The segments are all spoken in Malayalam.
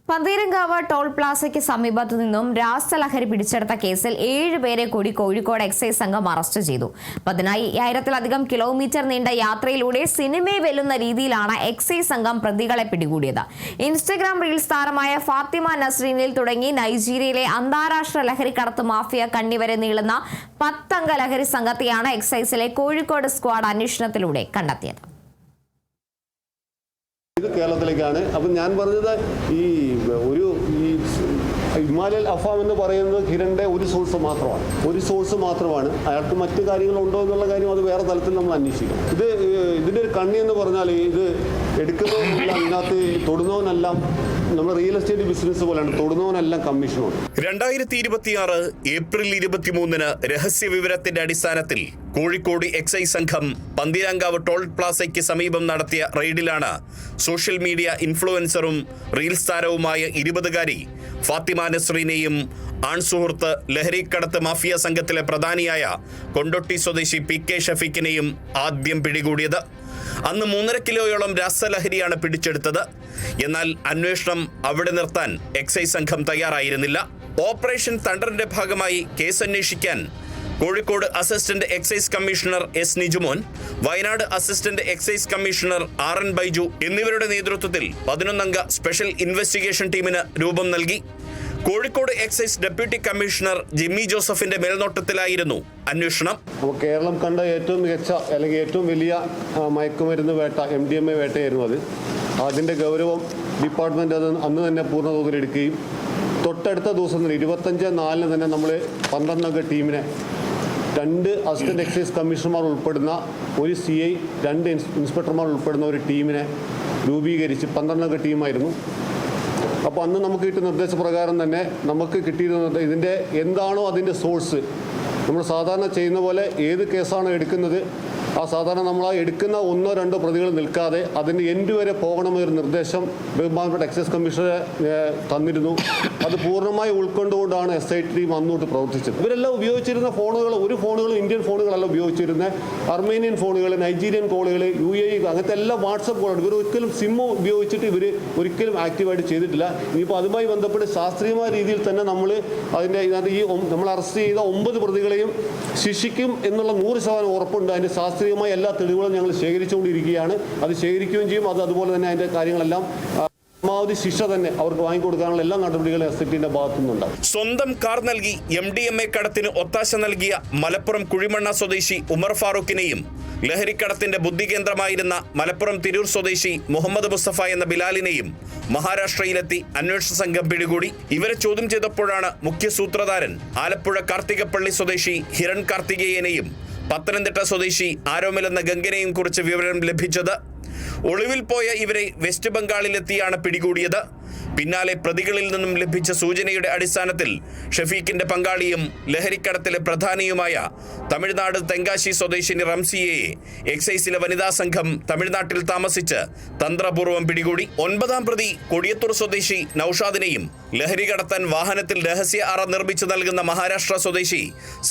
പന്തീരങ്കാവ് ടോൾ പ്ലാസയ്ക്ക് സമീപത്തു നിന്നും രാസലഹരി പിടിച്ചെടുത്ത കേസിൽ 7 പേരെ കൂടി കോഴിക്കോട് എക്സൈസ് സംഘം അറസ്റ്റ് ചെയ്തു. 10,000-ലധികം കിലോമീറ്റർ നീണ്ട യാത്രയിലൂടെ സിനിമയെ വെല്ലുന്ന രീതിയിലാണ് എക്സൈസ് സംഘം പ്രതികളെ പിടികൂടിയത്. ഇൻസ്റ്റഗ്രാം റീൽസ് താരമായ ഫാത്തിമ നസ്രീനിൽ തുടങ്ങി നൈജീരിയയിലെ അന്താരാഷ്ട്ര ലഹരി കടത്ത് മാഫിയ കണ്ണിവരെ നീളുന്ന 10 അംഗ ലഹരി സംഘത്തെയാണ് എക്സൈസിലെ കോഴിക്കോട് സ്ക്വാഡ് അന്വേഷണത്തിലൂടെ കണ്ടെത്തിയത്. ഇത് കേരളത്തിലേക്കാണ്. അപ്പം ഞാൻ പറഞ്ഞത് ഈ ഹിമാലയൽ അഫാം എന്ന് പറയുന്നത് ഹിരണിൻ്റെ ഒരു സോഴ്സ് മാത്രമാണ്. അയാൾക്ക് മറ്റു കാര്യങ്ങളുണ്ടോ എന്നുള്ള കാര്യം അത് വേറെ തലത്തിൽ നമ്മൾ അന്വേഷിക്കും. ഇതിൻ്റെ ഒരു കണ്ണി എന്ന് പറഞ്ഞാൽ ഇത് എടുക്കുന്നവരെല്ലാം ഇതിനകത്ത് തൊടുന്നവനെല്ലാം നമ്മുടെ റിയൽ എസ്റ്റേറ്റ് ബിസിനസ് പോലെയാണ്, തൊടുന്നവനെല്ലാം കമ്മീഷനുണ്ട്. 2026 ഏപ്രിൽ 23 രഹസ്യ വിവരത്തിന്റെ അടിസ്ഥാനത്തിൽ കോഴിക്കോട് എക്സൈസ് സംഘം പന്തീരങ്കാവ് ടോൾ പ്ലാസയ്ക്ക് സമീപം നടത്തിയ റെയ്ഡിലാണ് സോഷ്യൽ മീഡിയ ഇൻഫ്ലുവൻസറും റീൽസ് താരവുമായ 20-കാരി ഫാത്തിമ നസ്രീനെയും ആൺസുഹൃത്ത് ലഹരിക്കടത്ത് മാഫിയ സംഘത്തിലെ പ്രധാനിയായ കൊണ്ടോട്ടി സ്വദേശി PK ഷഫീഖിനെയും ആദ്യം പിടികൂടിയത്. അന്ന് 3.5 കിലോയോളം രാസലഹരിയാണ് പിടിച്ചെടുത്തത്. എന്നാൽ അന്വേഷണം അവിടെ നിർത്താൻ എക്സൈസ് സംഘം തയ്യാറായിരുന്നില്ല. ഓപ്പറേഷൻ തണ്ടറിന്റെ ഭാഗമായി കേസ് അന്വേഷിക്കാൻ Kozhikode assistant excise commissioner S. Nijumon, Wayanad assistant excise commissioner RN Baiju എന്നിവരുടെ നേതൃത്വത്തിൽ 11 അംഗ സ്പെഷ്യൽ ഇൻവെസ്റ്റിഗേഷൻ ടീമിന് രൂപം നൽകി. Kozhikode excise deputy commissioner Jimmy ജോസഫിന്റെ മേൽനോട്ടത്തിലായിരുന്നു അന്വേഷണം. കേരളം കണ്ട ഏറ്റവും മികച്ച അല്ലെങ്കിൽ ഏറ്റവും വലിയ മയക്കുമരുന്ന് വേട്ട MDMA വേട്ടയായിരുന്നു അത്. അതിൻ്റെ ഗൗരവം ഡിപ്പാർട്ട്മെൻറ്റ് അത് അന്ന് തന്നെ പൂർണ്ണതോതിൽ എടുക്കുകയും തൊട്ടടുത്ത ദിവസം തന്നെ 25/4 തന്നെ നമ്മൾ 12 അംഗ ടീമിനെ 2 അസിസ്റ്റന്റ് എക്സൈസ് കമ്മീഷണർമാർ ഉൾപ്പെടുന്ന ഒരു CI, 2 ഇൻസ്പെക്ടർമാർ ഉൾപ്പെടുന്ന ഒരു ടീമിനെ രൂപീകരിച്ച് 12 അംഗ ടീമായിരുന്നു. അപ്പോൾ അന്ന് നമുക്ക് കിട്ടിയ നിർദ്ദേശപ്രകാരം തന്നെ നമുക്ക് കിട്ടിയിരുന്നത് ഇതിൻ്റെ എന്താണോ അതിൻ്റെ സോഴ്സ്, നമ്മൾ സാധാരണ ചെയ്യുന്ന പോലെ ഏത് കേസാണോ എടുക്കുന്നത് ആ സാധാരണ നമ്മൾ ആ എടുക്കുന്ന 1-2 പ്രതികൾ നിൽക്കാതെ അതിൻ്റെ എൻഡ് വരെ പോകണമെന്നൊരു നിർദ്ദേശം ബഹുമാനപ്പെട്ട എക്സൈസ് കമ്മീഷണറെ തന്നിരുന്നു. അത് പൂർണ്ണമായി ഉൾക്കൊണ്ടുകൊണ്ടാണ് SI ടീം അന്നോട്ട് പ്രവർത്തിച്ചത്. ഇവരെല്ലാം ഉപയോഗിച്ചിരുന്ന ഫോണുകൾ ഫോണുകളും ഇന്ത്യൻ ഫോണുകളല്ല ഉപയോഗിച്ചിരുന്നത്, അർമേനിയൻ ഫോണുകൾ, നൈജീരിയൻ കോളുകൾ, UAE അങ്ങനത്തെ എല്ലാ വാട്സപ്പ് കോളുകൾ. ഇവർ ഒരിക്കലും സിം ഉപയോഗിച്ചിട്ട് ഇവർ ഒരിക്കലും ആക്റ്റീവായിട്ട് ചെയ്തിട്ടില്ല. ഇനിയിപ്പോൾ അതുമായി ബന്ധപ്പെട്ട് ശാസ്ത്രീയമായ രീതിയിൽ തന്നെ നമ്മൾ ഇതിനകത്ത് നമ്മൾ അറസ്റ്റ് ചെയ്ത 9 പ്രതികളെയും ശിക്ഷിക്കും എന്നുള്ള 100% ഉറപ്പുണ്ട്. അതിൻ്റെ ശാസ്ത്രീയമായ എല്ലാ തെളിവുകളും ഞങ്ങൾ ശേഖരിച്ചുകൊണ്ടിരിക്കുകയാണ്. അത് ശേഖരിക്കുകയും ചെയ്യും. അതുപോലെ തന്നെ അതിൻ്റെ കാര്യങ്ങളെല്ലാം പരമാവധി ശിക്ഷ തന്നെ അവർക്ക് വാങ്ങിക്കൊടുക്കാനുള്ള എല്ലാ നടപടികളും SITന്റെ ഭാഗത്തു നിന്നുണ്ടാവും. സ്വന്തം കാർ നൽകി MDMA കടത്തിന് ഒത്താശ നൽകിയ മലപ്പുറം കുഴിമണ്ണ സ്വദേശി ഉമർ ഫാറൂഖിനെയും ലഹരിക്കടത്തിന്റെ ബുദ്ധികേന്ദ്രമായിരുന്ന മലപ്പുറം തിരൂർ സ്വദേശി മുഹമ്മദ് മുസ്തഫ എന്ന ബിലാലിനെയും മഹാരാഷ്ട്രയിലെത്തി അന്വേഷണ സംഘം പിടികൂടി. ഇവരെ ചോദ്യം ചെയ്തപ്പോഴാണ് മുഖ്യ സൂത്രധാരൻ ആലപ്പുഴ കാർത്തികപ്പള്ളി സ്വദേശി ഹിരൺ കാർത്തികേയനെയും പത്തനംതിട്ട സ്വദേശി ആരോമൽ എന്ന ഗംഗനെയും കുറിച്ച് വിവരം ലഭിച്ചത്. ഒളിവിൽ പോയ ഇവരെ വെസ്റ്റ് ബംഗാളിലെത്തിയാണ് പിടികൂടിയത്. പിന്നാലെ പ്രതികളിൽ നിന്നും ലഭിച്ച സൂചനയുടെ അടിസ്ഥാനത്തിൽ ഷഫീഖിന്റെ പങ്കാളിയും ലഹരിക്കടത്തിലെ പ്രധാനിയുമായ തമിഴ്നാട് തെങ്കാശി സ്വദേശിനി റംസിയയെ എക്സൈസിലെ വനിതാ സംഘം തമിഴ്നാട്ടിൽ താമസിച്ച് തന്ത്രപൂർവ്വം പിടികൂടി. 9-ാം പ്രതി കൊടിയത്തൂർ സ്വദേശി നൌഷാദിനെയും ലഹരി കടത്താൻ വാഹനത്തിൽ രഹസ്യ അറ നിർമ്മിച്ചു നൽകുന്ന മഹാരാഷ്ട്ര സ്വദേശി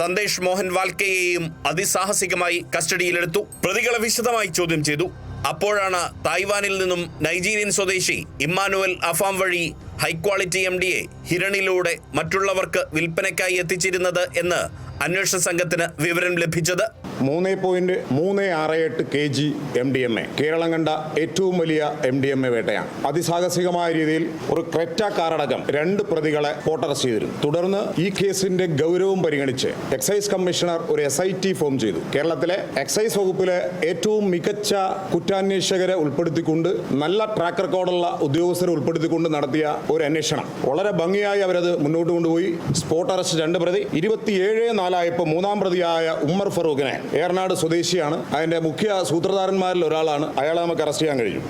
സന്ദേശ് മോഹൻ വാൽക്കെയെയും അതിസാഹസികമായി കസ്റ്റഡിയിലെടുത്തു. പ്രതികളെ വിശദമായി ചോദ്യം ചെയ്തു. അപ്പോഴാണ് തായ്വാനിൽ നിന്നും നൈജീരിയൻ സ്വദേശി ഇമ്മാനുവൽ അഫാം വഴി ഹൈക്വാളിറ്റി MDA ഹിരണിലൂടെ മറ്റുള്ളവർക്ക് വിൽപ്പനയ്ക്കായി എത്തിച്ചിരുന്നത് എന്ന് അന്വേഷണ സംഘത്തിന് വിവരം ലഭിച്ചത്. 3.368 kg MDMA കേരളം കണ്ട ഏറ്റവും വലിയ MDMA വേട്ടയാണ്. അതിസാഹസികമായ രീതിയിൽ ഒരു ക്രെറ്റ കാറടക്കം 2 പ്രതികളെ അറസ്റ്റ് ചെയ്തിരുന്നു. തുടർന്ന് ഈ കേസിന്റെ ഗൗരവം പരിഗണിച്ച് എക്സൈസ് കമ്മീഷണർ ഒരു SIT ഫോം ചെയ്തു. കേരളത്തിലെ എക്സൈസ് വകുപ്പിലെ ഏറ്റവും മികച്ച കുറ്റാന്വേഷകരെ ഉൾപ്പെടുത്തിക്കൊണ്ട് നല്ല ട്രാക്ക് റെക്കോർഡുള്ള ഉദ്യോഗസ്ഥരെ ഉൾപ്പെടുത്തിക്കൊണ്ട് നടത്തിയ ഒരു അന്വേഷണം വളരെ ഭംഗിയായി അവരത് മുന്നോട്ട് കൊണ്ടുപോയി. സ്പോട്ട് അറസ്റ്റ് 2 പ്രതി. 27/4 3-ാം പ്രതിയായ ഉമർ ഫറൂഖിനെ ഏറനാട് സ്വദേശിയാണ്. അതിന്റെ മുഖ്യ സൂത്രധാരന്മാരിൽ ഒരാളാണ്. അയാളെ നമുക്ക് അറസ്റ്റ് ചെയ്യാൻ കഴിഞ്ഞു.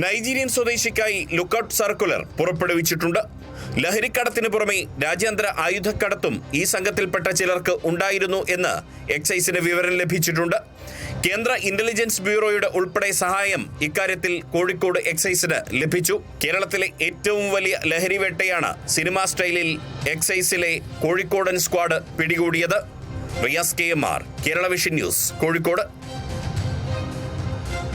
നൈജീരിയൻ സ്വദേശിക്കായി ലുക്കൌട്ട് സർക്കുലർ പുറപ്പെടുവിച്ചിട്ടുണ്ട്. ലഹരിക്കടത്തിന് പുറമെ രാജ്യാന്തര ആയുധക്കടത്തും ഈ സംഘത്തിൽപ്പെട്ട ചിലർക്ക് ഉണ്ടായിരുന്നു എന്ന് എക്സൈസിന് വിവരം ലഭിച്ചിട്ടുണ്ട്. കേന്ദ്ര ഇന്റലിജൻസ് ബ്യൂറോയുടെ ഉൾപ്പെടെ സഹായം ഇക്കാര്യത്തിൽ കോഴിക്കോട് എക്സൈസിന് ലഭിച്ചു. കേരളത്തിലെ ഏറ്റവും വലിയ ലഹരി വേട്ടയാണ് സിനിമാ സ്റ്റൈലിൽ എക്സൈസിലെ കോഴിക്കോടൻ സ്ക്വാഡ് പിടികൂടിയത്. Riyas KMR, Kerala vision news, Kozhikode.